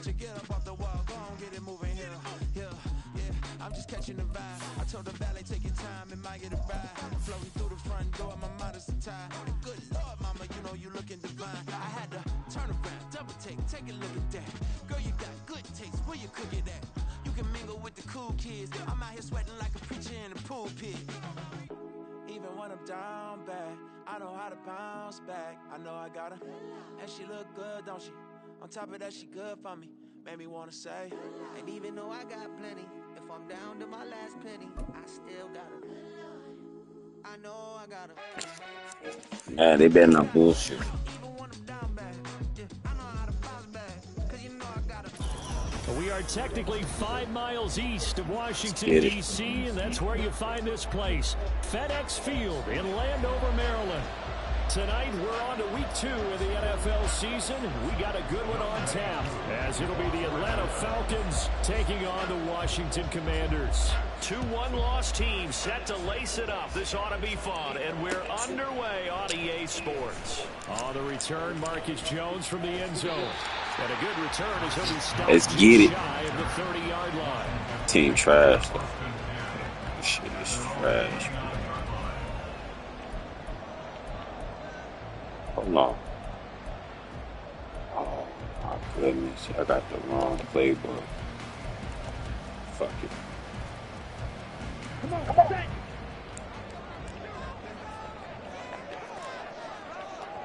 you get up off the wall, go on, get it moving here. Yeah, I'm just catching the vibe. I told the valet, take your time, it might get a ride. Floating through the front door, my modest attire. Good Lord, mama, you know you looking divine. I had to turn around, double take a look at that. Girl, you got good taste, where you cook it at? You can mingle with the cool kids. I'm out here sweating like a preacher in a pool pit. Even when I'm down bad, I know how to bounce back. I know I got her, and she look good, don't she? On top of that, she good for me. Made me wanna say, and even though I got plenty, if I'm down to my last penny, I still got her. I know I got her. Yeah, they better not bullshit. We are technically 5 miles east of Washington, D.C., and that's where you find this place, FedEx Field in Landover, Maryland. Tonight, we're on to week 2 of the NFL season. We got a good one on tap, as it'll be the Atlanta Falcons taking on the Washington Commanders. 2 one-loss teams set to lace it up. This ought to be fun, and we're underway on EA Sports. On the return, Marcus Jones from the end zone. And a good return as he'll be stopped Let's get it. shy of the 30-yard line. Team trash. This shit is trash. Hold on. Oh my goodness. I got the wrong playbook. Fuck it. Come on, set.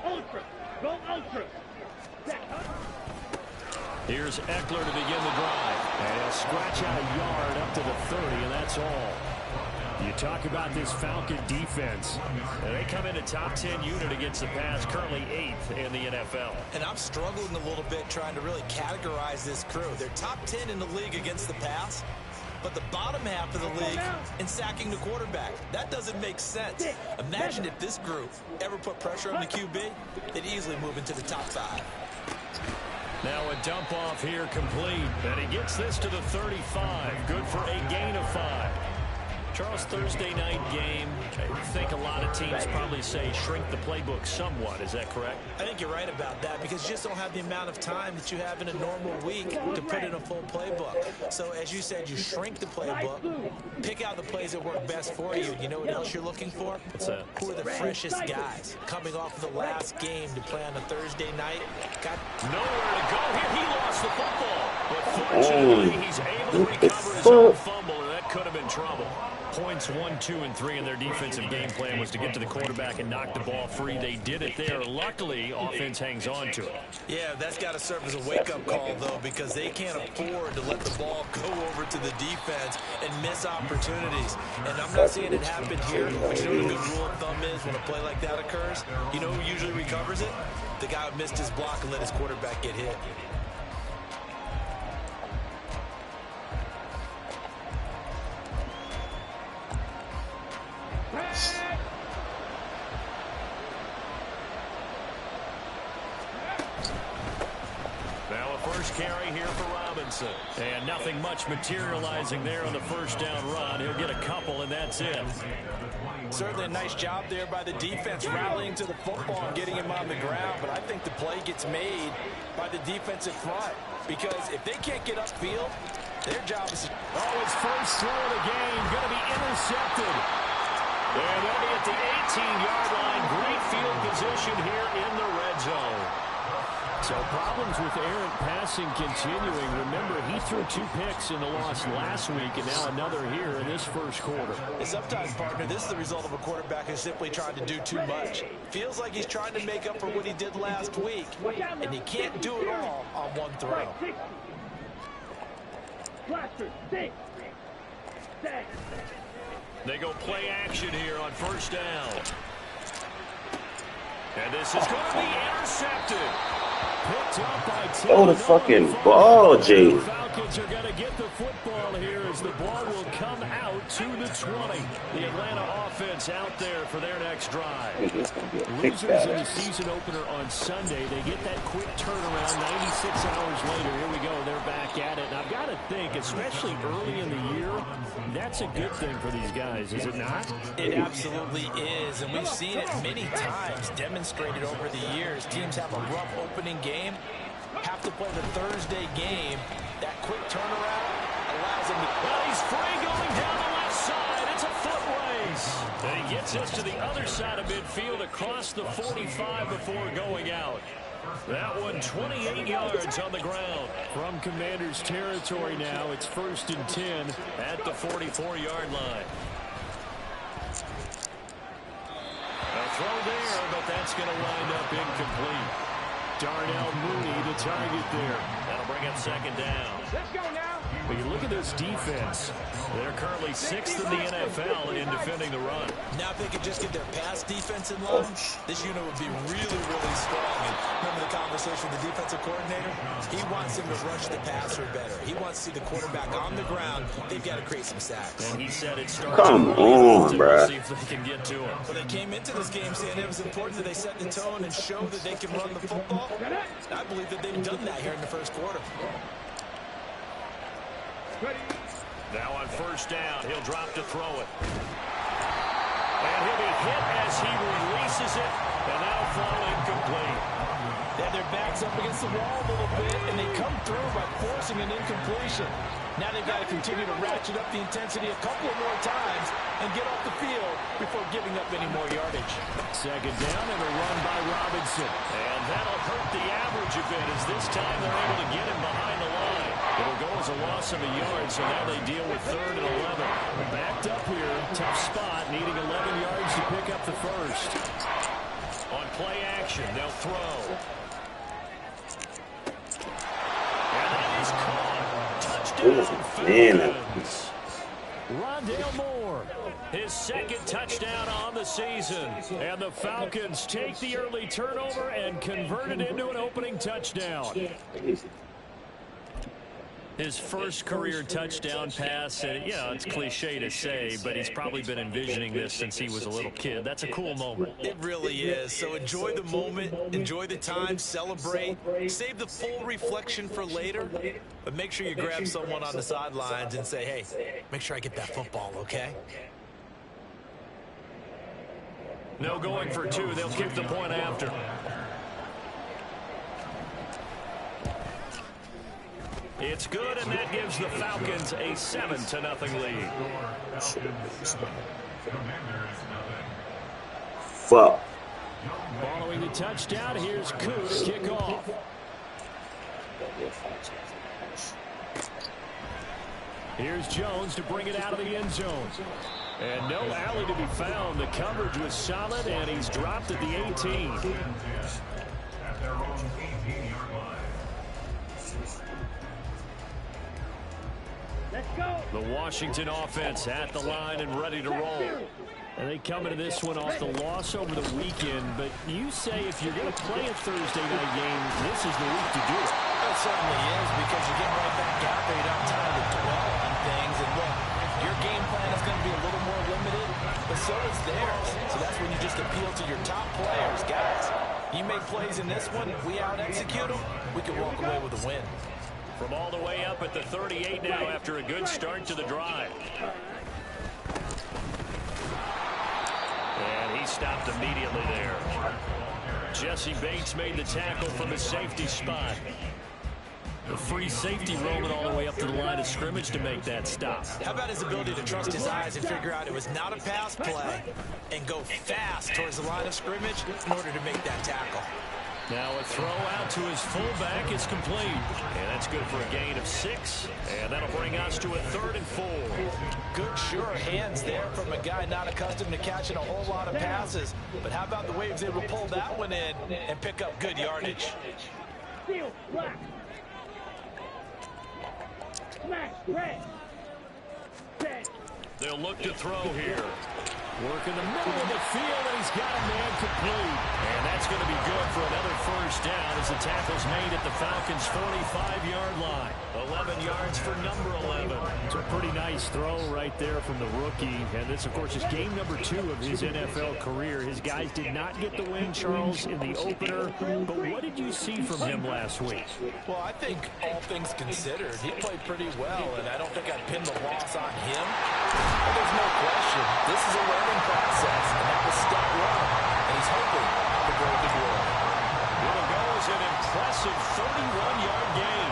Ultra. Go ultra. Here's Eckler to begin the drive. And he'll scratch out a yard up to the 30, and that's all. You talk about this Falcon defense. And they come in a top 10 unit against the pass, currently 8th in the NFL. And I'm struggling a little bit trying to really categorize this crew. They're top 10 in the league against the pass, but the bottom half of the league in sacking the quarterback. That doesn't make sense. Imagine if this group ever put pressure on the QB, they'd easily move into the top 5. Now a dump off here complete. And he gets this to the 35. Good for a gain of 5. Charles, Thursday night game, I think a lot of teams probably say shrink the playbook somewhat. Is that correct? I think you're right about that because you just don't have the amount of time that you have in a normal week to put in a full playbook. So as you said, you shrink the playbook, pick out the plays that work best for you. You know what else you're looking for? What's that? Who are the freshest guys coming off of the last game to play on a Thursday night? Got nowhere to go here. He lost the football. But fortunately, he's able to recover his own fumble, and that could have been trouble. Points 1, 2, and 3 in their defensive game plan was to get to the quarterback and knock the ball free. They did it there. Luckily, offense hangs on to it. Yeah, that's got to serve as a wake-up call, though, because they can't afford to let the ball go over to the defense and miss opportunities. And I'm not saying it happened here, but you know what a good rule of thumb is when a play like that occurs? You know who usually recovers it? The guy who missed his block and let his quarterback get hit. Now a first carry here for Robinson. And nothing much materializing there on the first down run. He'll get a couple, and that's it. Certainly a nice job there by the defense rallying to the football and getting him on the ground. But I think the play gets made by the defensive front. Because if they can't get upfield, their job is... Oh, his first throw of the game going to be intercepted. And they'll be at the 18-yard line. Great field position here in the red zone. So problems with errant passing continuing. Remember, he threw 2 picks in the loss last week, and now another here in this first quarter. Sometimes, partner, this is the result of a quarterback who's simply trying to do too much. Feels like he's trying to make up for what he did last week, and he can't do it all on one throw. They go play action here on first down. And this is going to be intercepted. Picked up by Tim. Oh, the fucking ball, Jay. The Falcons are going to get the football here as the ball will come out to the 20. The Atlanta offense out there for their next drive. Losers in the season opener on Sunday. They get that quick turnaround 96 hours later. Here we go. They're back at it. And I've got to think, especially early in the year, that's a good thing for these guys, is it not? It absolutely is, and we've seen it many times demonstrated over the years. Teams have a rough opening game, have to play the Thursday game gets us to the other side of midfield across the 45 before going out. That one 28 yards on the ground. From Commander's territory now, it's 1st and 10 at the 44-yard line. A throw there, but that's going to wind up incomplete. Darnell Mooney to target there. That'll bring up 2nd down. Let's go now. But you look at this defense. They're currently 6th in the NFL in defending the run. Now if they could just get their pass defense in line, this unit would be really, really strong. And remember the conversation with the defensive coordinator? He wants them to rush the passer better. He wants to see the quarterback on the ground. They've got to create some sacks. And he said it starts. Come on, bruh. See if they can get to him. Well, they came into this game saying it was important that they set the tone and show that they can run the football. I believe that they've done that here in the first quarter. Now on 1st down, he'll drop to throw it. And he'll be hit as he releases it, and now fall incomplete. They have their backs up against the wall a little bit, and they come through by forcing an incompletion. Now they've got to continue to ratchet up the intensity a couple of more times and get off the field before giving up any more yardage. 2nd down and a run by Robinson. And that'll hurt the average a bit as this time they're able to get him behind the line. It'll go as a loss of a yard, so now they deal with 3rd and 11. Backed up here, tough spot, needing 11 yards to pick up the first. On play action, they'll throw. And that is caught. Touchdown, Falcons. Rondale Moore, his 2nd touchdown on the season. And the Falcons take the early turnover and convert it into an opening touchdown. His first career touchdown pass, and it's cliche to say, but he's probably been envisioning this since he was a little kid. That's a cool moment. It really is. So enjoy the moment, enjoy the time, celebrate, save the full reflection for later, but make sure you grab someone on the sidelines and say, hey, make sure I get that football, okay? No going for 2. They'll kick the point after. It's good, and that gives the Falcons a 7-0 lead. Fuck. Following the touchdown, here's Koo to kick off. Here's Jones to bring it out of the end zone. And no alley to be found. The coverage was solid, and he's dropped at the 18. Let's go. The Washington offense at the line and ready to roll. And they come into this one off the loss over the weekend. But you say if you're going to play a Thursday night game, this is the week to do it. It certainly is, because you get right back out there. You don't have time to dwell on things. And look, your game plan is going to be a little more limited, but so is theirs. So that's when you just appeal to your top players. Guys, you make plays in this one, we out-execute them, we can walk away with a win. From all the way up at the 38 now after a good start to the drive. And he stopped immediately there. Jesse Bates made the tackle from his safety spot. The free safety roaming all the way up to the line of scrimmage to make that stop. How about his ability to trust his eyes and figure out it was not a pass play and go fast towards the line of scrimmage in order to make that tackle. Now a throw out to his fullback is complete. And that's good for a gain of 6. And that'll bring us to a 3rd and 4. Good, sure hands there from a guy not accustomed to catching a whole lot of passes. But how about the way he was able to pull that one in and pick up good yardage? Steel, black. Smash, red. Red. They'll look to throw here. Work in the middle of the field, and he's got a man complete. And that's going to be good for another first down as the tackle's made at the Falcons' 45-yard line. 11 yards for number 11. It's a pretty nice throw right there from the rookie. And this, of course, is game number 2 of his NFL career. His guys did not get the win, Charles, in the opener. But what did you see from him last week? Well, I think all things considered, he played pretty well, and I don't think I'd pin the loss on him. But there's no question. This is a learning process, and that was step 1. And he's hoping to grow to glory. It'll go as an impressive 31-yard gain.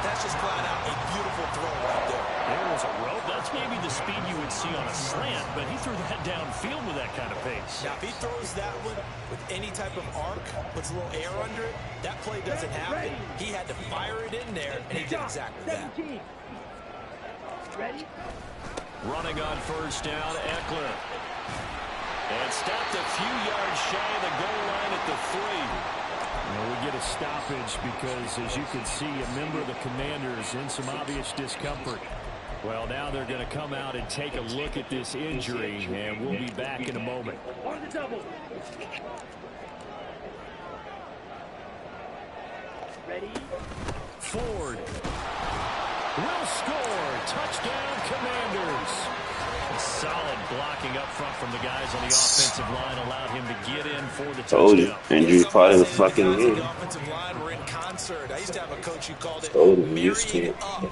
That's just flat out a beautiful throw right there. There was a rope. That's maybe the speed you would see on a slant, but he threw that downfield with that kind of pace. Now, if he throws that one with any type of arc, puts a little air under it, that play doesn't happen. He had to fire it in there, and he did exactly that. Ready? Running on first down, Eckler. And stopped a few yards shy of the goal line at the 3. Well, we get a stoppage because, as you can see, a member of the Commanders in some obvious discomfort. Well, now they're going to come out and take a look at this injury, and we'll be back in a moment. On the double. Ready? Ford will score. Touchdown, Commanders. Solid blocking up front from the guys on the offensive line allowed him to get in for the touchdown. Injury part of the fucking game. The offensive line were in concert. I used to have a coach who called it marrying up,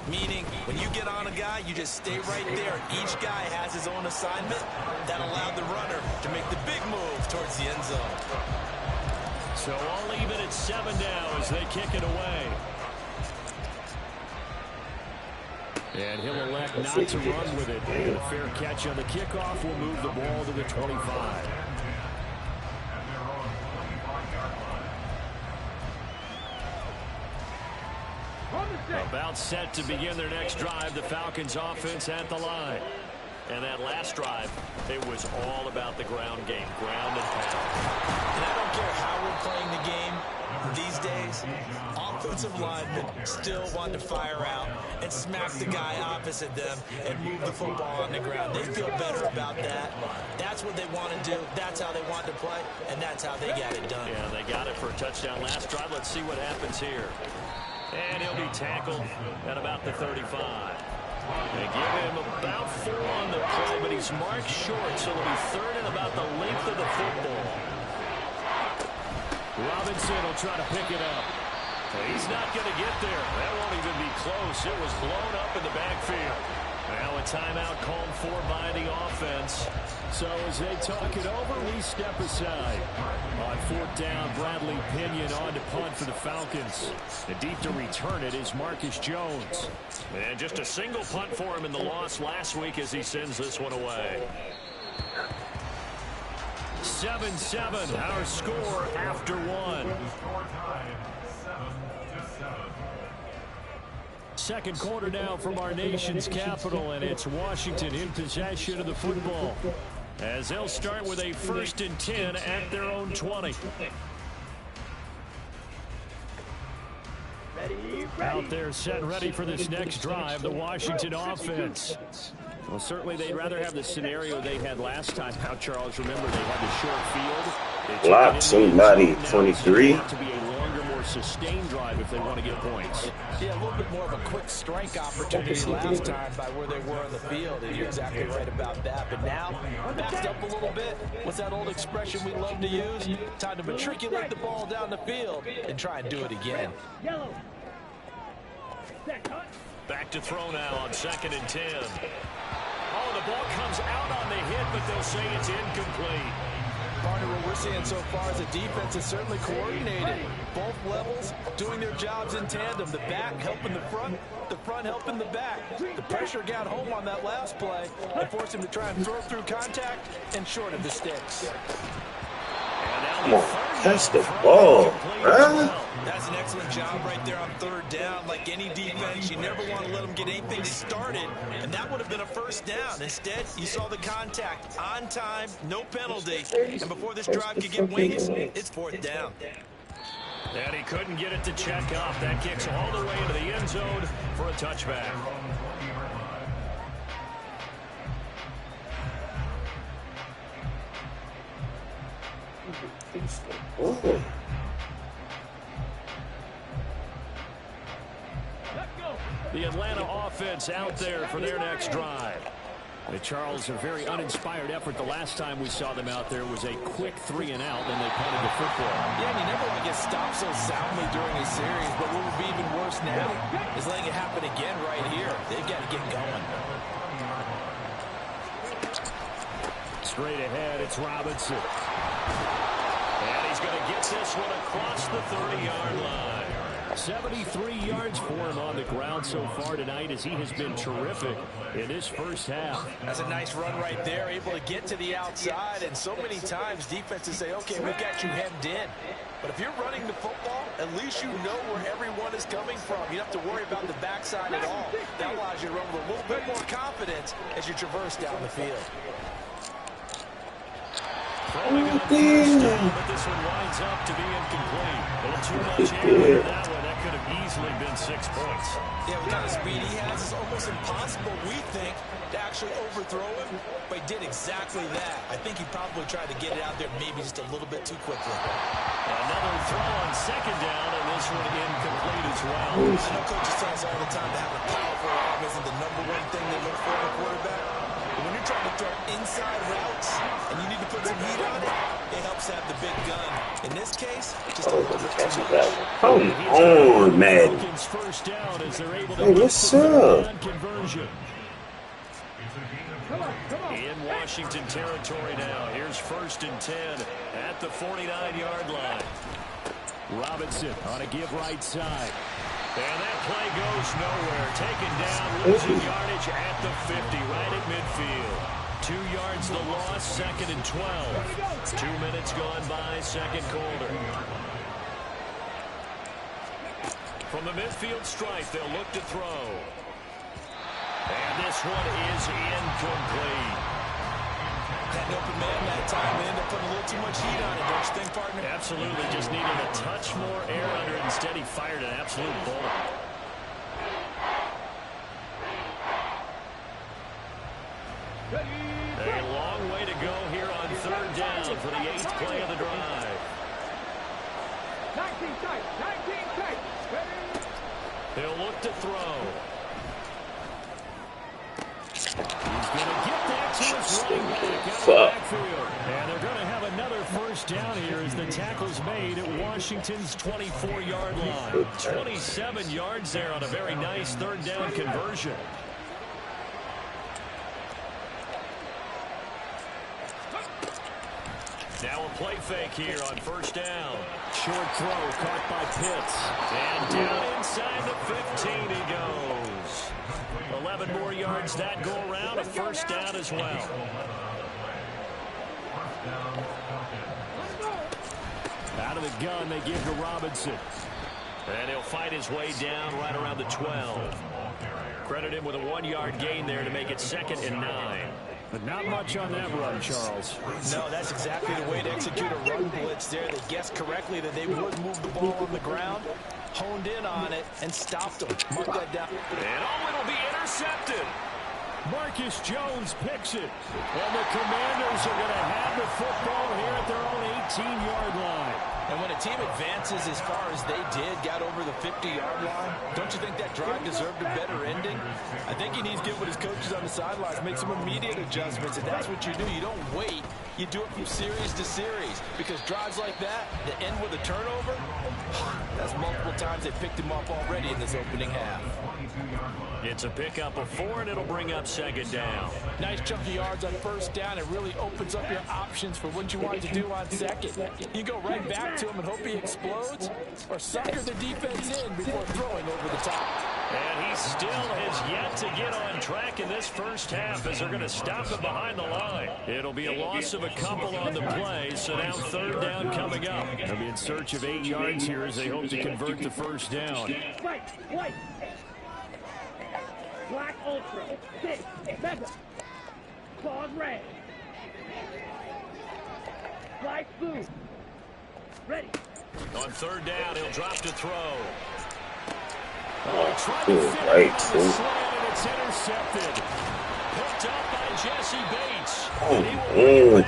meaning when you get on a guy, you just stay right there. Each guy has his own assignment. That allowed the runner to make the big move towards the end zone. So all even at 7 now as they kick it away. And he'll elect not to run with it. And a fair catch on the kickoff will move the ball to the 25. About set to begin their next drive, the Falcons offense at the line. And that last drive, it was all about the ground game, ground and pound. And I don't care how we're playing the game these days, offensive linemen still want to fire out and smack the guy opposite them and move the football on the ground. They feel better about that. That's what they want to do. That's how they want to play, and that's how they got it done. Yeah, they got it for a touchdown last drive. Let's see what happens here. And he'll be tackled at about the 35. They give him about 4 on the play, but he's marked short, so it'll be third and about the length of the football. Robinson will try to pick it up. He's not going to get there. That won't even be close. It was blown up in the backfield. Now a timeout called for by the offense. So as they talk it over, we step aside. On 4th down, Bradley Pinion on to punt for the Falcons. And deep to return it is Marcus Jones. And just a single punt for him in the loss last week as he sends this one away. 7-7, our score after 1. Second quarter now from our nation's capital, and it's Washington in possession of the football as they'll start with a 1st and 10 at their own 20. Out there set ready for this next drive, the Washington offense. Well, certainly they'd rather have the scenario they had last time. Now, Charles, remember they had the short field. Block somebody, 23. To be a longer, more sustained drive if they want to get points. Yeah, a little bit more of a quick strike opportunity last time by where they were on the field, and you're exactly right about that. But now, backed up a little bit. What's that old expression we love to use? Time to matriculate the ball down the field and try and do it again. Yellow. Back to throw now on 2nd and 10. Oh, the ball comes out on the hit, but they'll say it's incomplete. Partner, what we're seeing so far is the defense is certainly coordinated. Both levels doing their jobs in tandem. The back helping the front helping the back. The pressure got home on that last play and forced him to try and throw through contact and short of the sticks. Come on, catch the ball, bruh. That's an excellent job right there on 3rd down. Like any defense, you never want to let them get anything started, and that would have been a 1st down. Instead, you saw the contact on time, no penalty, and before this drive could get wings, it's 4th down. And he couldn't get it to check up. That kicks all the way into the end zone for a touchback. Oh. The Atlanta offense out there for their next drive. The Charles, a very uninspired effort. The last time we saw them out there was a quick 3 and out, then they punted the football. Yeah, and you never want to get stopped so soundly during a series, but what would be even worse now is letting it happen again right here. They've got to get going. Straight ahead, it's Robinson. And he's going to get this one across the 30-yard line. 73 yards for him on the ground so far tonight as he has been terrific in this first half. That's a nice run right there, able to get to the outside. And so many times defenses say, okay, we've got you hemmed in. But if you're running the football, at least you know where everyone is coming from. You don't have to worry about the backside at all. That allows you to run with a little bit more confidence as you traverse down the field. Throwing on first down, but this one winds up to be incomplete. A little too much air in that one. That could have easily been 6 points. Yeah, what kind of speed he has is almost impossible, we think, to actually overthrow him, but he did exactly that. I think he probably tried to get it out there maybe just a little bit too quickly. Another throw on second down, and this one incomplete as well. I know coaches tell us all the time that having a powerful arm isn't the #1 thing they look for in a quarterback. But when you're trying to throw inside routes and you need to put some heat on it, it helps have the big gun. In this case, just a little bit too much. Come on, Madden. First down as they're able to Hey, what's up? Conversion. In Washington territory now. Here's 1st and 10 at the 49-yard line. Robinson on a give right side. And that play goes nowhere. Taken down, losing yardage at the 50, right at midfield. 2 yards the loss, 2nd and 12. 2 minutes gone by, second quarter. From the midfield stripe, they'll look to throw. And this one is incomplete. Had an open man that time. They ended up putting a little too much heat on it, don't you think, partner? Absolutely. Just needed a touch more air under it. Instead, he fired an absolute bullet. A long way to go here on 3rd down for the 8th play of the drive. 19 tight. He'll look to throw. He's going to get that to his running back out of the backfield. And they're going to have another first down here as the tackle's made at Washington's 24-yard line. 27 yards there on a very nice 3rd down conversion. Now a play fake here on 1st down. Short throw caught by Pitts. And down inside the 15 he goes. 11 more yards that go around, a 1st down as well. Out of the gun, they give to Robinson. And he'll fight his way down right around the 12. Credit him with a 1-yard gain there to make it 2nd and 9. But not much on that run, Charles. No, that's exactly the way to execute a run blitz there. They guessed correctly that they would move the ball on the ground, honed in on it, and stopped them. Mark that down. And it'll be intercepted. Marcus Jones picks it. And the Commanders are going to have the football here at their own 18-yard line. And when a team advances as far as they did, got over the 50-yard line, don't you think that drive deserved a better ending? I think he needs to get with his coaches on the sidelines, make some immediate adjustments. If that's what you do, you don't wait. You do it from series to series. Because drives like that end with a turnover, that's multiple times they picked him up already in this opening half. It's a pickup of 4, and it'll bring up 2nd down. Nice chunk of yards on 1st down. It really opens up your options for what you want to do on 2nd. You go right back to him and hope he explodes, or sucker the defense in before throwing over the top. And he still has yet to get on track in this first half as they're going to stop him behind the line. It'll be a loss of a couple on the play, so now 3rd down coming up. They'll be in search of 8 yards here as they hope to convert the 1st down. White. Black Ultra. 6. Mega. Claws red. Black blue. Ready. On 3rd down, he'll drop to throw. Right, And it's intercepted. Picked up by Jesse Bates.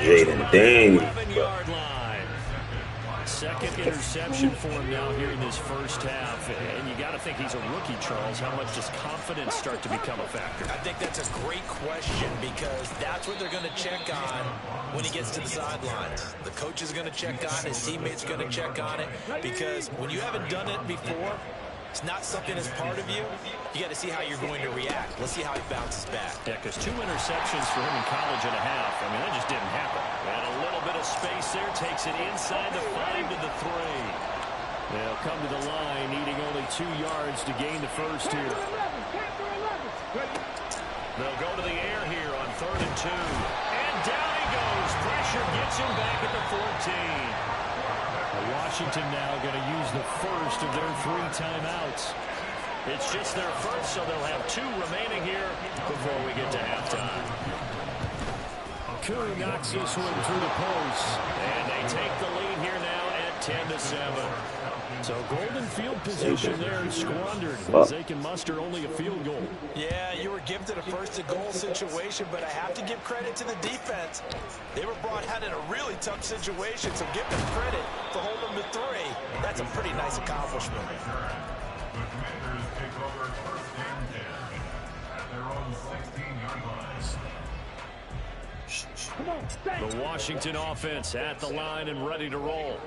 Jaden Daniels. 11-yard line. 2nd interception for him now here in this first half. And you got to think he's a rookie, Charles. How much does confidence start to become a factor? I think that's a great question because that's what they're going to check on when he gets to the sidelines. The coach is going to check on it. His teammates are going to check on it because when you haven't done it before, it's not something that's part of you. You got to see how you're going to react. Let's see how he bounces back. Yeah, because 2 interceptions for him in college and a half. I mean, that just didn't happen. And a little bit of space there takes it inside the 5 to the 3. They'll come to the line, needing only 2 yards to gain the first here. They'll go to the air here on 3rd and 2. And down he goes. Pressure gets him back at the 14. Washington now going to use the first of their 3 timeouts. It's just their first, so they'll have 2 remaining here before we get to halftime. Koo knocks this one through the post. And they take the lead here now at 10-7. So golden field position there squandered as they can muster only a field goal. Yeah, you were gifted a first-and-goal situation, but I have to give credit to the defense. They were brought out in a really tough situation, so give them credit for holding them to 3. That's a pretty nice accomplishment. The Washington offense at the line and ready to roll.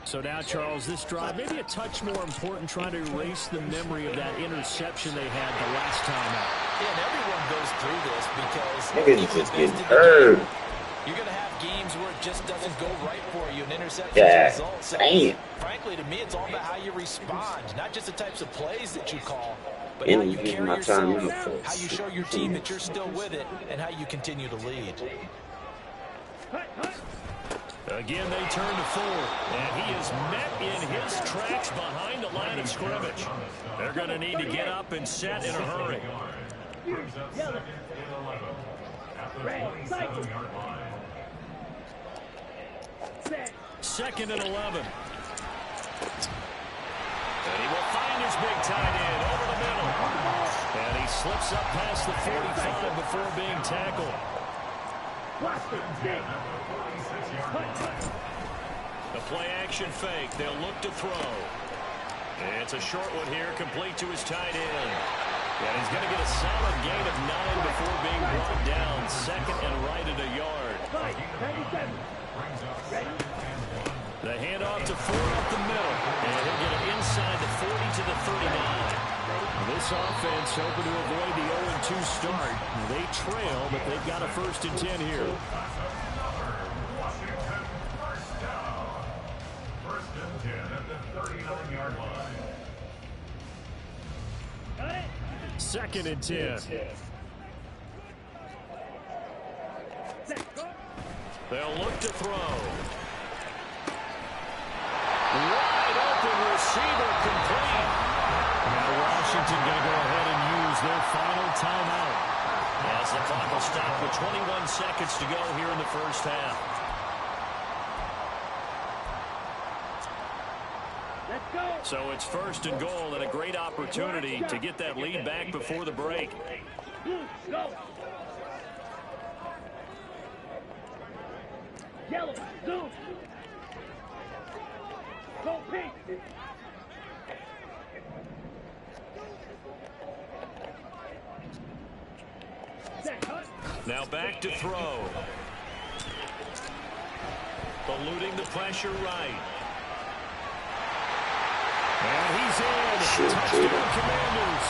So now, Charles, this drive, maybe a touch more important, trying to erase the memory of that interception they had the last time out. Yeah, and everyone goes through this because niggas just getting hurt. You're going to have games where it just doesn't go right for you, and interceptions result. So, frankly, to me, it's all about how you respond, not just the types of plays that you call, but how you carry yourself, how you show your team that you're still with it, and how you continue to lead. Again, they turn to 4, and he is met in his tracks behind the line of scrimmage. They're going to need to get up and set in a hurry. 2nd and 11. And he will find his big tight end over the middle. And he slips up past the 45 before being tackled. The play-action fake. They'll look to throw. It's a short one here, complete to his tight end. And he's going to get a solid gain of 9 before being brought down. 2nd and right at a yard. The handoff to Ford up the middle. And he'll get it inside the 40 to the 39. This offense hoping to avoid the 0-2 start. They trail, but they've got a 1st and 10 here. 2nd and 10. They'll look to throw. Wide open receiver complete. Now Washington going to go ahead and use their final timeout. As the clock will stop with 21 seconds to go here in the first half. So it's 1st and goal and a great opportunity to get that lead back before the break. Yellow, zoom. Go pink. Now back to throw. Eluding the pressure right. And he's in. Touchdown Commanders.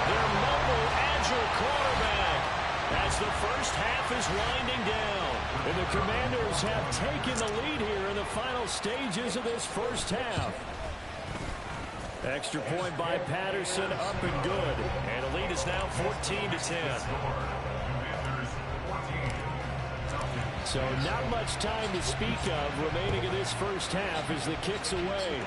Their mobile, agile quarterback. As the first half is winding down. And the Commanders have taken the lead here in the final stages of this first half. Extra point by Patterson, up and good. And the lead is now 14-10. So not much time to speak of remaining in this first half as the kick's away.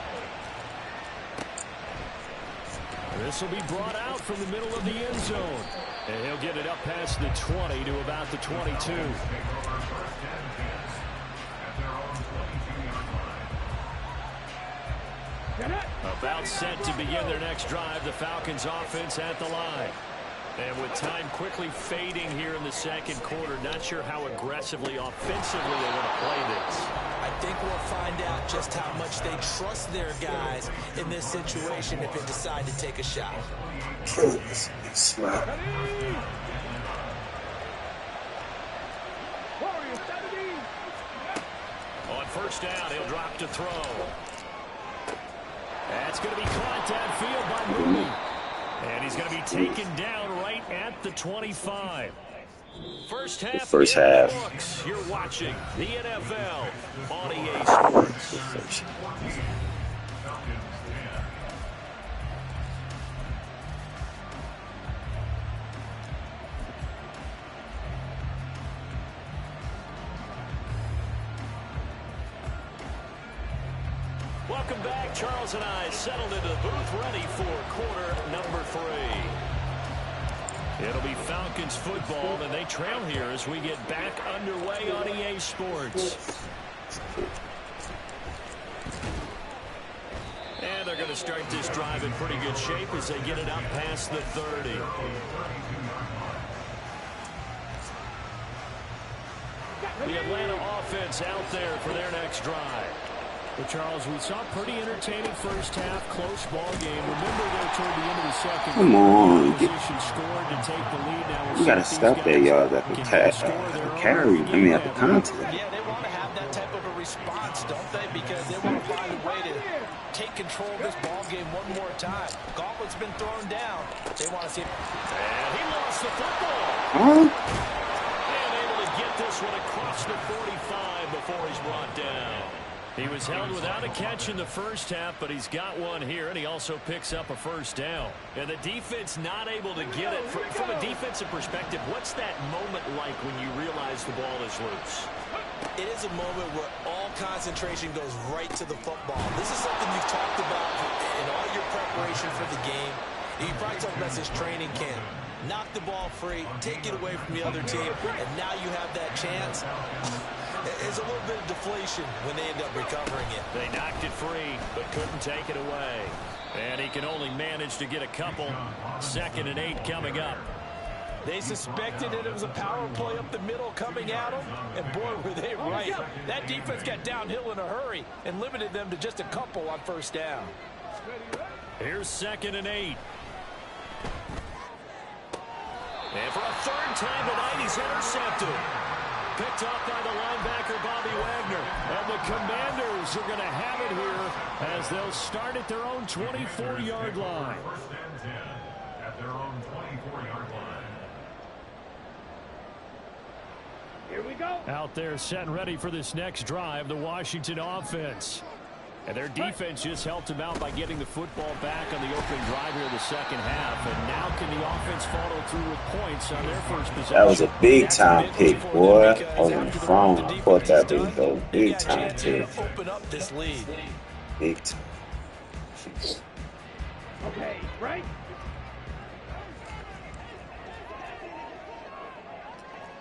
This will be brought out from the middle of the end zone. And he'll get it up past the 20 to about the 22. About set to begin their next drive, the Falcons offense at the line. And with time quickly fading here in the second quarter, not sure how aggressively, offensively they want to play this. I think we'll find out just how much they trust their guys in this situation if they decide to take a shot. Slap. On first down, he'll drop to throw. That's going to be caught downfield by Mooney. And he's going to be taken down right at the 25. First half. Books. You're watching the NFL on EA Sports. Welcome back. Charles and I settled into the booth ready for quarter number 3. It'll be Falcons football, and they trail here as we get back underway on EA Sports. And they're going to start this drive in pretty good shape as they get it up past the 30. The Atlanta offense out there for their next drive. But Charles, we saw a pretty entertaining first half, close ball game. Remember there toward the end of the second. Come on, scored to take the lead. Now you gotta stop that, y'all. At the carry. I mean, at the contact. Yeah, they want to have that type of a response, don't they? Because they want to find a way to take control of this ball game one more time. Gauntlet's been thrown down. They want to see. And he lost the football. Huh? And able to get this one across the 45 before he's brought down. He was held without a catch in the first half, but he's got one here, and he also picks up a first down. And the defense not able to get it. From a defensive perspective, what's that moment like when you realize the ball is loose? It is a moment where all concentration goes right to the football. This is something you've talked about in all your preparation for the game. You probably talked about this training camp. Knock the ball free, take it away from the other team, and now you have that chance. It's a little bit of deflation when they end up recovering it. They knocked it free, but couldn't take it away. And he can only manage to get a couple. 2nd and 8 coming up. They suspected it was a power play up the middle coming at them, and boy, were they right. That defense got downhill in a hurry and limited them to just a couple on first down. Here's 2nd and 8. And for a 3rd time tonight, he's intercepted. Picked off by the linebacker, Bobby Wagner. And the Commanders are going to have it here as they'll start at their own 24-yard line. At their own 24-yard line. Here we go. Out there set and ready for this next drive, the Washington offense. And their defense just helped them out by getting the football back on the opening drive here in the second half. And now can the offense follow through with points on their first possession? That was a big-time pick, boy. On the phone. I caught that big, though. Big-time pick. Open up this lead. Big time. Okay, right?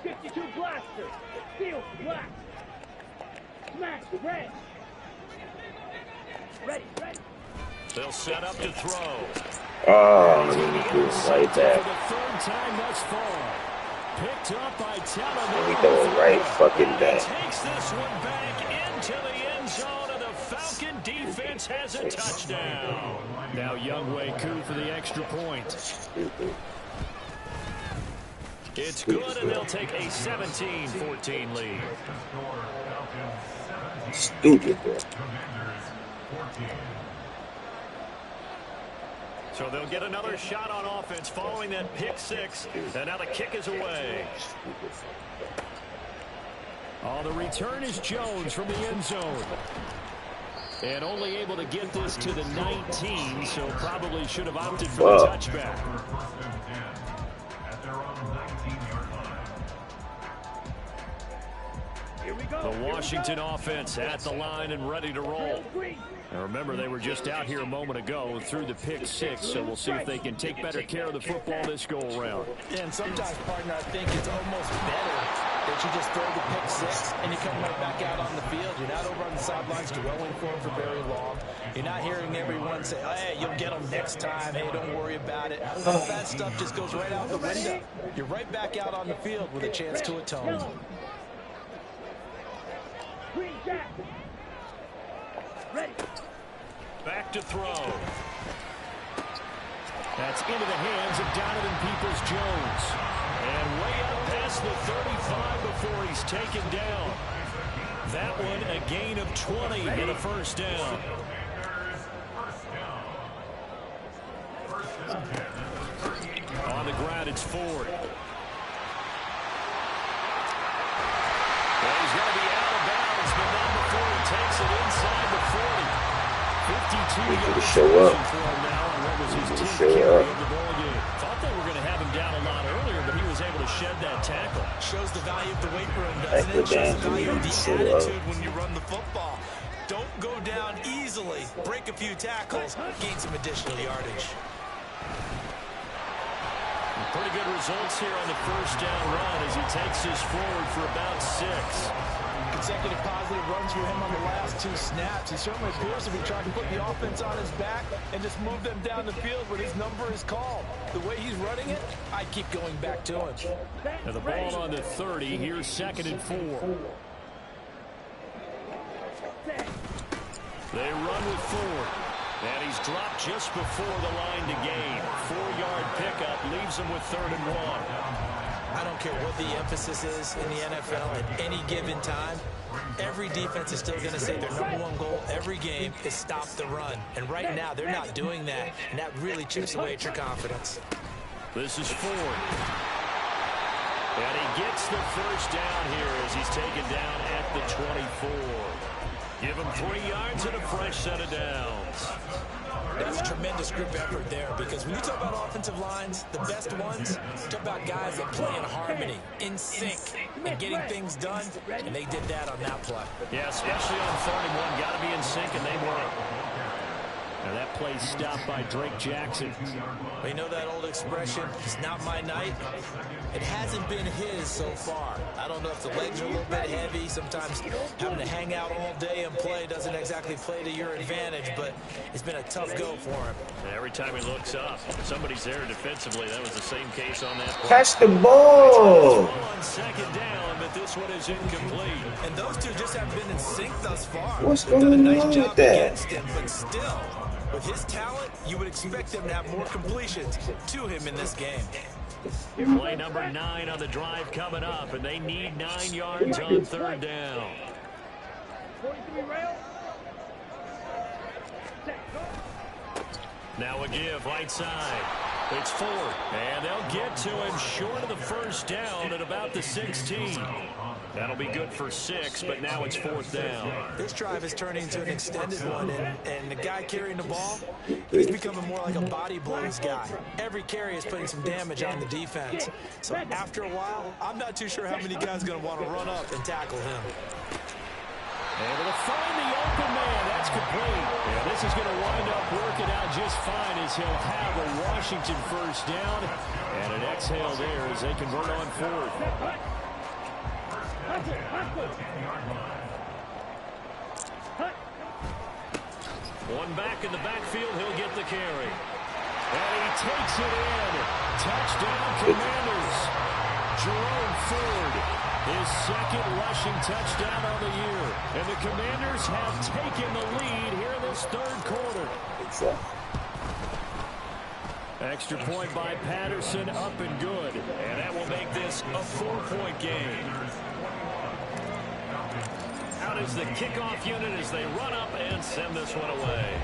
'52 blaster. Steel black. Smash red. Ready. They'll set up to throw. Oh, let me do it right back. For the 3rd time thus far. Picked up by Talon. Let me throw it right fucking back. Takes this one back into the end zone, and the Falcon defense has a touchdown. Now Younghoe Koo for the extra point. It's good, and they'll take a 17-14 lead. Stupid, bro. So they'll get another shot on offense following that pick 6. And now the kick is away. Oh, the return is Jones from the end zone. And only able to get this to the 19, so probably should have opted for the touchback. The Washington offense at the line and ready to roll. And remember, they were just out here a moment ago through the pick 6, so we'll see if they can take better care of the football this go-around. And sometimes, partner, I think it's almost better that you just throw the pick 6 and you come right back out on the field. You're not over on the sidelines dwelling for him for very long. You're not hearing everyone say, hey, you'll get them next time. Hey, don't worry about it. All that stuff just goes right out the window. You're right back out on the field with a chance to atone. Ready. Back to throw. That's into the hands of Donovan Peoples-Jones. And way up past the 35 before he's taken down. That one a gain of 20 and a first down. On the ground, it's Ford. Well, he's going to be out of bounds, but not before he takes it inside the 40. 52 yards show up. for him now, and what was his 10th Show carry up. of the ball game. Thought they were going to have him down a lot earlier, but he was able to shed that tackle. Shows the value of the weight room, doesn't it? Shows the value of the attitude when you run the football. Don't go down easily. Break a few tackles, gain some additional yardage. Pretty good results here on the first down run as he takes this forward for about 6. Consecutive positive runs for him on the last 2 snaps. He certainly appears to be trying to put the offense on his back and just move them down the field when his number is called. The way he's running it, I keep going back to him. Now the ball on the 30. Here's 2nd and 4. They run with Ford. And he's dropped just before the line to gain. 4-yard pickup leaves him with 3rd and 1. I don't care what the emphasis is in the NFL at any given time. Every defense is still going to say their #1 goal every game is stop the run. And right now, they're not doing that. And that really chips away at your confidence. This is Ford. And he gets the first down here as he's taken down at the 24. Give him 3 yards and a fresh set of downs. That's a tremendous group effort there, because when you talk about offensive lines, the best ones, talk about guys that play in harmony, in sync, and getting things done, and they did that on that play. Yeah, especially on 3rd and 1. Got to be in sync, and they were. Now that play stopped by Drake Jackson. Well, you know that old expression, it's not my night? It hasn't been his so far. I don't know if the legs are a little bit heavy. Sometimes having to hang out all day and play doesn't exactly play to your advantage, but it's been a tough go for him. Every time he looks up, somebody's there defensively. That was the same case on that play. Catch the ball! On 2nd down, but this one is incomplete. And those two just haven't been in sync thus far. What's They've done a going nice on job with that? against him, but still, with his talent, you would expect him to have more completions to him in this game. Play number 9 on the drive coming up, and they need 9 yards on 3rd down. 43 rail. Now a give, right side. It's Ford, and they'll get to him short of the first down at about the 16. That'll be good for 6, but now it's 4th down. This drive is turning into an extended one, and the guy carrying the ball, he's becoming more like a body blows guy. Every carry is putting some damage on the defense. So after a while, I'm not too sure how many guys are going to want to run up and tackle him. Able to find the open man. That's complete. Yeah, this is going to wind up working out just fine as he'll have a Washington first down. And an exhale there as they convert on 4th. One back in the backfield. He'll get the carry. And he takes it in. Touchdown, Commanders. Jerome Ford, his 2nd rushing touchdown on the year. And the Commanders have taken the lead here in this 3rd quarter. Extra point by Patterson, up and good. And that will make this a 4-point game. Out is the kickoff unit as they run up and send this one away.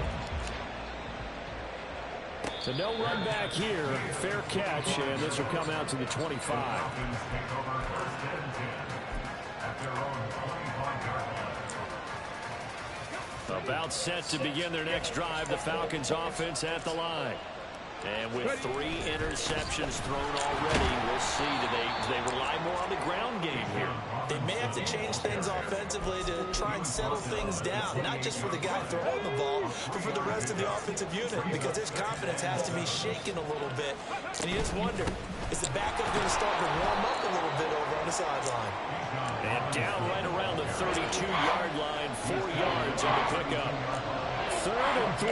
So no run back here. Fair catch, and this will come out to the 25. About set to begin their next drive. The Falcons offense at the line. And with 3 interceptions thrown already, we'll see. Do they rely more on the ground game here? They may have to change things offensively to try and settle things down, not just for the guy throwing the ball, but for the rest of the offensive unit, because his confidence has to be shaken a little bit. And you just wonder, is the backup going to start to warm up a little bit over on the sideline? And down right around the 32-yard line, 4 yards on the pickup. 3rd and 3.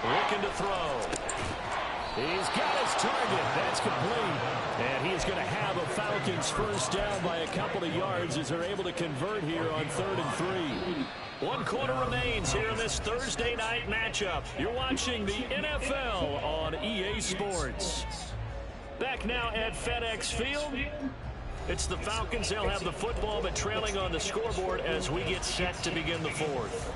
Looking to throw. He's got his target. That's complete. And he is going to have a Falcons first down by a couple of yards as they're able to convert here on 3rd and 3. 1 quarter remains here in this Thursday night matchup. You're watching the NFL on EA Sports. Back now at FedEx Field. It's the Falcons. They'll have the football, but trailing on the scoreboard as we get set to begin the 4th.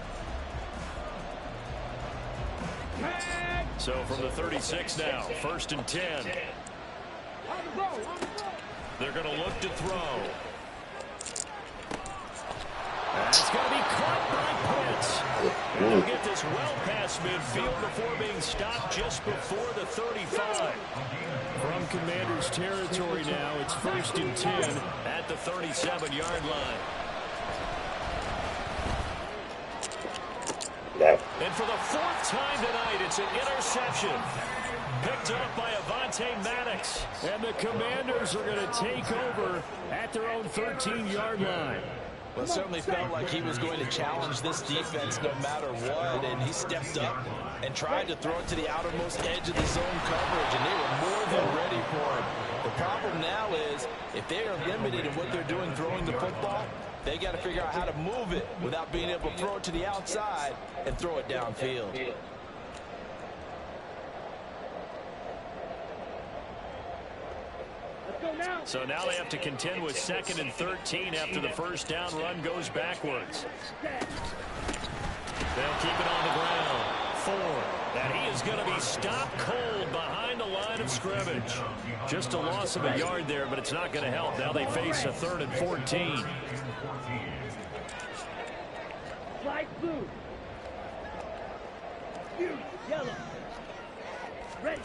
So from the 36 now, 1st and 10. They're going to look to throw. It's going to be caught by Pitts. He'll get this well past midfield before being stopped just before the 35. From Commanders territory now, it's 1st and 10 at the 37-yard line. And for the 4th time tonight, it's an interception. Picked up by Avonte Maddox. And the Commanders are going to take over at their own 13-yard line. Well, it certainly felt like he was going to challenge this defense no matter what, and he stepped up and tried to throw it to the outermost edge of the zone coverage, and they were more than ready for him. The problem now is if they are limited in what they're doing throwing the football, they got to figure out how to move it without being able to throw it to the outside and throw it downfield. So now they have to contend with 2nd and 13 after the first down run goes backwards. They'll keep it on the ground. Ford, and he is going to be stopped cold behind the line of scrimmage. Just a loss of a yard there, but it's not going to help. Now they face a 3rd and 14. Slide blue. Huge yellow. Ready.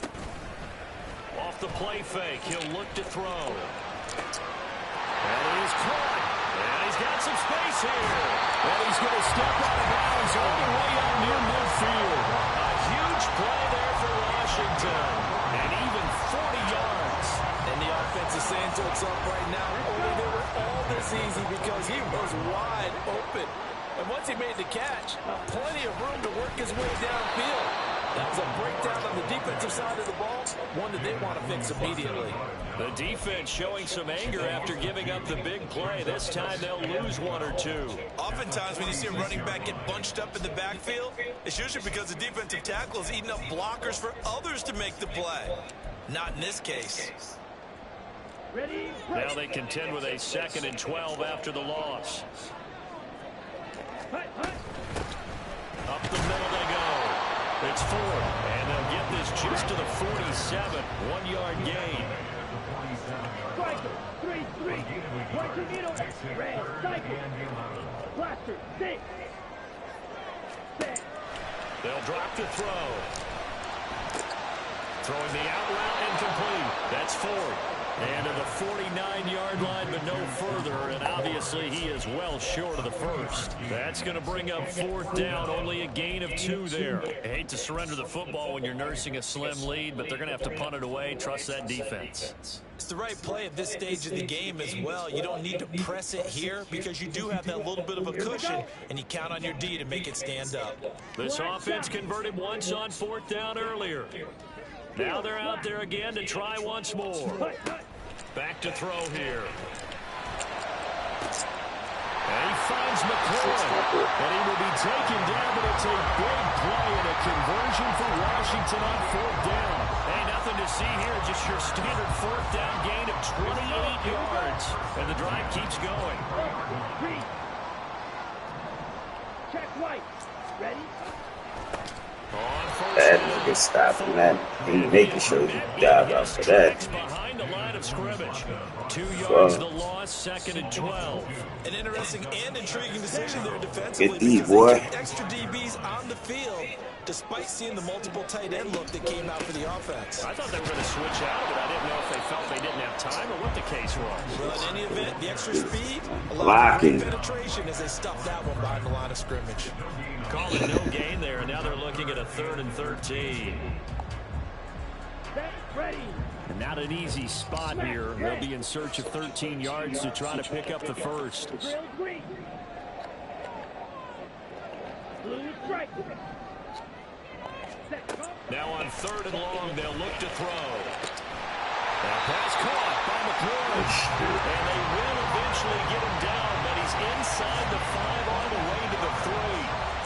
Off the play fake, he'll look to throw. And he is caught. And he's got some space here. And he's going to step out of bounds all the way out near midfield. A huge play there for Washington. And even 40 yards. And the offense is saying to itself right now, only they were all this easy because he was wide open. And once he made the catch, plenty of room to work his way downfield. That was a breakdown on the defensive side of the ball, one that they want to fix immediately. The defense showing some anger after giving up the big play. This time they'll lose 1 or 2. Oftentimes when you see a running back get bunched up in the backfield, it's usually because the defensive tackle is eating up blockers for others to make the play. Not in this case. Ready. Now they contend with a 2nd and 12 after the loss. Up the middle they go. It's Ford, and they'll get this just to the 47. 1-yard gain. Striker, 3-3. Point your needle. Red, cycle. Blaster, 6. Set. They'll drop the throw. Throwing the out route incomplete. That's Ford. And to the 49-yard line, but no further. And obviously, he is well short of the first. That's going to bring up 4th down. Only a gain of 2 there. I hate to surrender the football when you're nursing a slim lead, but they're going to have to punt it away. Trust that defense. It's the right play at this stage of the game as well. You don't need to press it here because you do have that little bit of a cushion, and you count on your D to make it stand up. This offense converted once on 4th down earlier. Now they're out there again to try once more. Back to throw here. And he finds McCoy. And he will be taken down, but it's a big play and a conversion for Washington on 4th down. Hey, nothing to see here, just your standard 4th down gain of 28 yards. And the drive keeps going. Check white. Ready? That is stopping that. He making sure he dive out for that. Behind the line of scrimmage. 2 yards the loss, 2nd and 12. An interesting and intriguing decision there defensively. Get these, boy. Extra DBs on the field, despite seeing the multiple tight end look that came out for the offense. I thought they were going to switch out of it. I didn't know if they felt they didn't have time or what the case was. Well, in any event, the extra speed, a lot Blocking. of penetration as they stuffed that one behind the line of scrimmage. Call it no gain there, and now they're looking at a 3rd and 13. Ready. And not an easy spot here. They'll be in search of 13 yards to try to pick up the first. Green. Blue strike. Now on 3rd and long, they'll look to throw. That pass caught by McCoy. And they will eventually get him down, but he's inside the 5 on the way to the 3.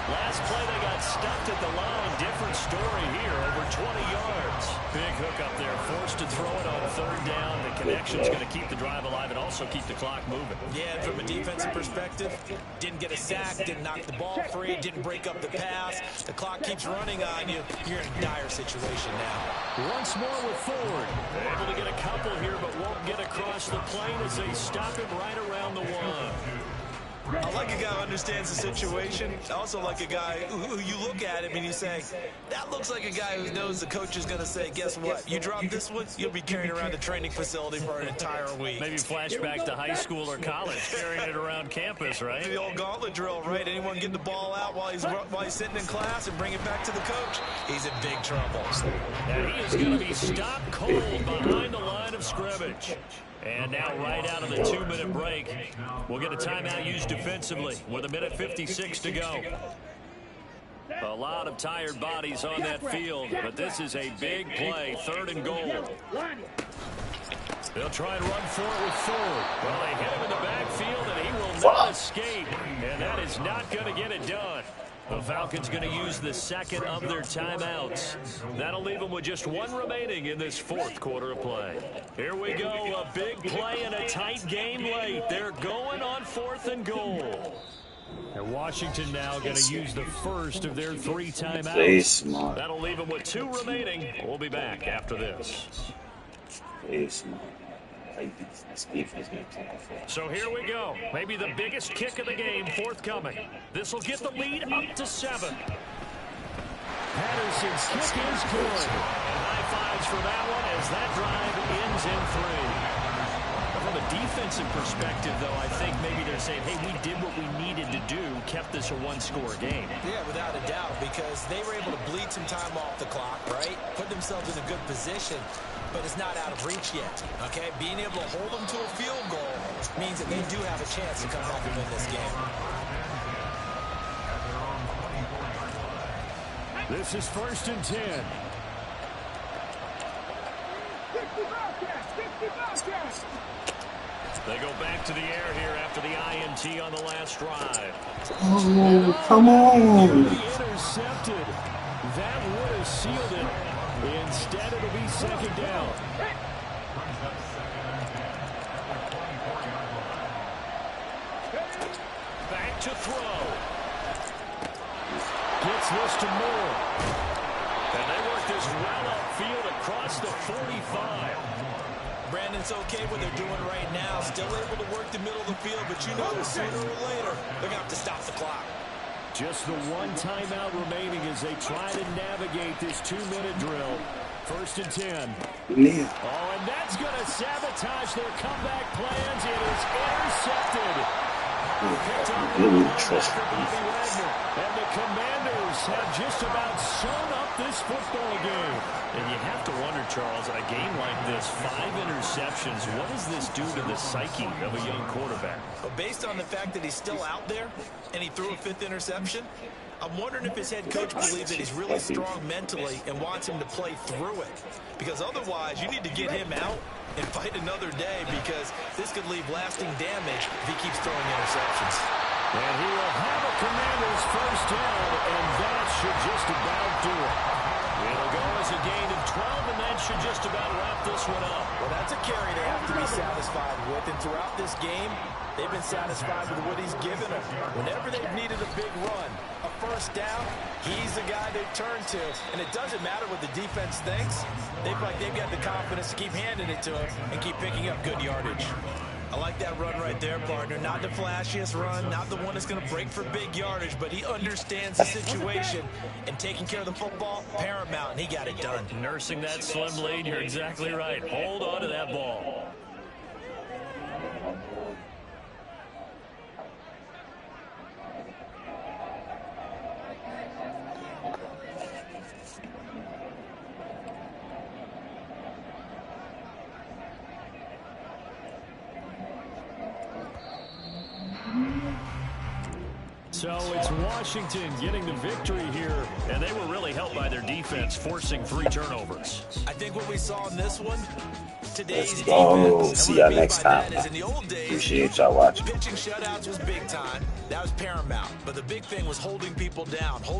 Last play, they got stuck at the line. Different story here, over 20 yards. Big hook up there, forced to throw it on 3rd down. The connection's going to keep the drive alive and also keep the clock moving. Yeah, and from a defensive perspective, didn't get a sack, didn't knock the ball free, didn't break up the pass. The clock keeps running on you. You're in a dire situation now. Once more with Ford. They're able to get a couple here, but won't get across the plane as they stop him right around the 1. I like a guy who understands the situation. I also like a guy who you look at him and you say, that looks like a guy who knows the coach is going to say, guess what? You drop this one, you'll be carrying around the training facility for an entire week. Maybe flashback to high school or college, carrying it around campus, right? The old gauntlet drill, right? Anyone get the ball out while he's sitting in class and bring it back to the coach? He's in big trouble. And he is going to be stopped cold behind the line of scrimmage. And now right out of the 2-minute break, we'll get a timeout used defensively with 1:56 to go. A lot of tired bodies on that field, but this is a big play, 3rd and goal. They'll try and run for it with Ford. Well, they hit him in the backfield, and he will not escape. And that is not going to get it done. The Falcons going to use the 2nd of their timeouts. That'll leave them with just 1 remaining in this 4th quarter of play. Here we go, a big play and a tight game late. They're going on 4th and goal. And Washington now going to use the first of their 3 timeouts. That'll leave them with 2 remaining. We'll be back after this. So here we go. Maybe the biggest kick of the game forthcoming. This will get the lead up to 7. Patterson's kick is good. And high fives for that one as that drive ends in 3. From a defensive perspective, though, I think maybe they're saying, hey, we did what we needed to do, kept this a 1-score game. Yeah, without a doubt, because they were able to bleed some time off the clock, right? Put themselves in a good position, but it's not out of reach yet, okay? Being able to hold them to a field goal means that they do have a chance to come back and win this game. This is 1st and 10. They go back to the air here after the INT on the last drive. Oh, come on. Intercepted. That would have sealed it. Instead, it'll be 2nd down. Back to throw. Gets this to Moore. And they work this well upfield across the 45. Brandon's okay what they're doing right now. Still able to work the middle of the field, but you know sooner or later, they're going to have to stop the clock. Just the 1 timeout remaining as they try to navigate this 2-minute drill. 1st and 10. Yeah. Oh, and that's going to sabotage their comeback plans. It is intercepted. Picked up for Bobby Wagner. And the Commanders have just about sewn up this football game. And you have to wonder, Charles, in a game like this, 5 interceptions, what does this do to the psyche of a young quarterback? But based on the fact that he's still out there and he threw a 5th interception, I'm wondering if his head coach believes that he's really strong mentally and wants him to play through it. Because otherwise, you need to get him out and fight another day, because this could leave lasting damage if he keeps throwing interceptions. And he will have a Commanders 1st down, and that should just about do it. It'll go as a gain of 12, and that should just about wrap this one up. Well, that's a carry they have to be satisfied with, and throughout this game, they've been satisfied with what he's given them. Whenever they've needed a big run, a 1st down, he's the guy they turn to. And it doesn't matter what the defense thinks. They've got the confidence to keep handing it to him and keep picking up good yardage. I like that run right there, partner. Not the flashiest run, not the one that's going to break for big yardage, but he understands the situation, and taking care of the football, paramount, and he got it done. Nursing that slim lead, you're exactly right. Hold on to that ball. So it's Washington getting the victory here, and they were really helped by their defense, forcing 3 turnovers. I think what we saw in this one, today's Let's go. defense, See y'all next time. is in the old days, Appreciate y'all watching. pitching shutouts was big time. That was paramount. But the big thing was holding people down, holding